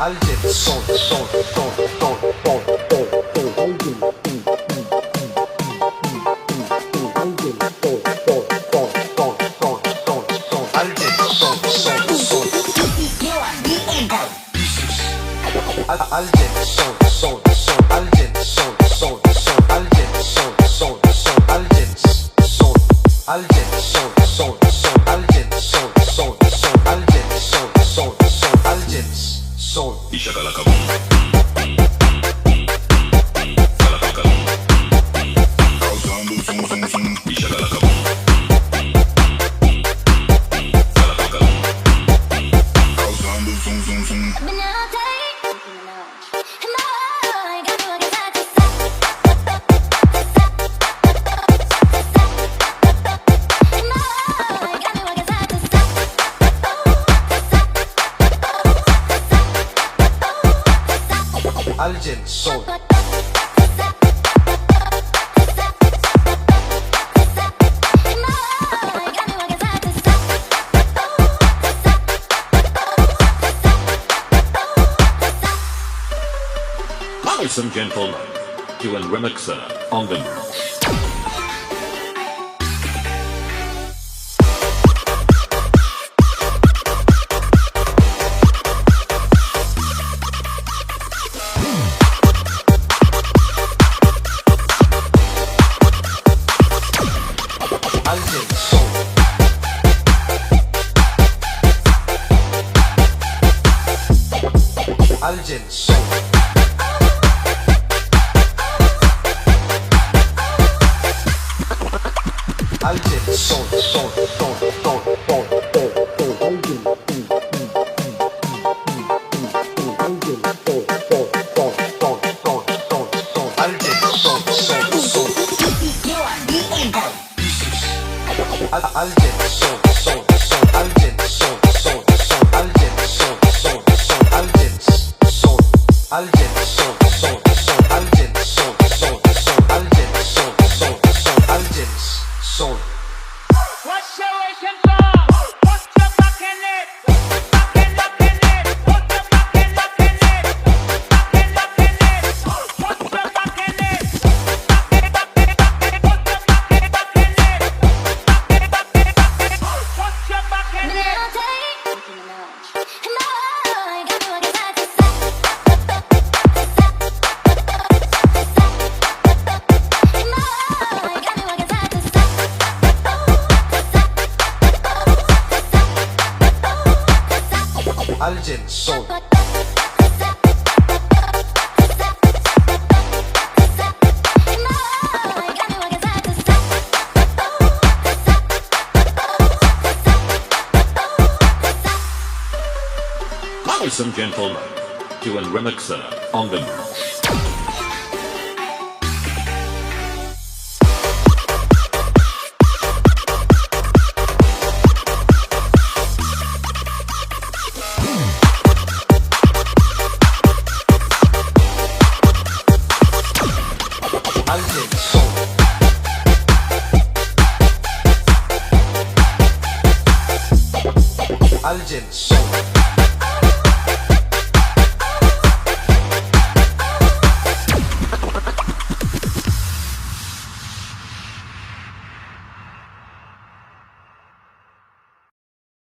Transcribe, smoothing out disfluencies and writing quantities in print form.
ALJENS SOUND ALJENS SOUND Ladies and gentlemen, to a remixer on the ALJENS SOUND ALJENS SOUND What's your wishing for? Put your back in it. Back in it. Put your back in it. Back in it. Put your back in it. Put your back in it. Put your back in it. ALJENS SOUND Ladies and gentlemen, to a remixer on the ALJENS SOUND ALJENS SOUND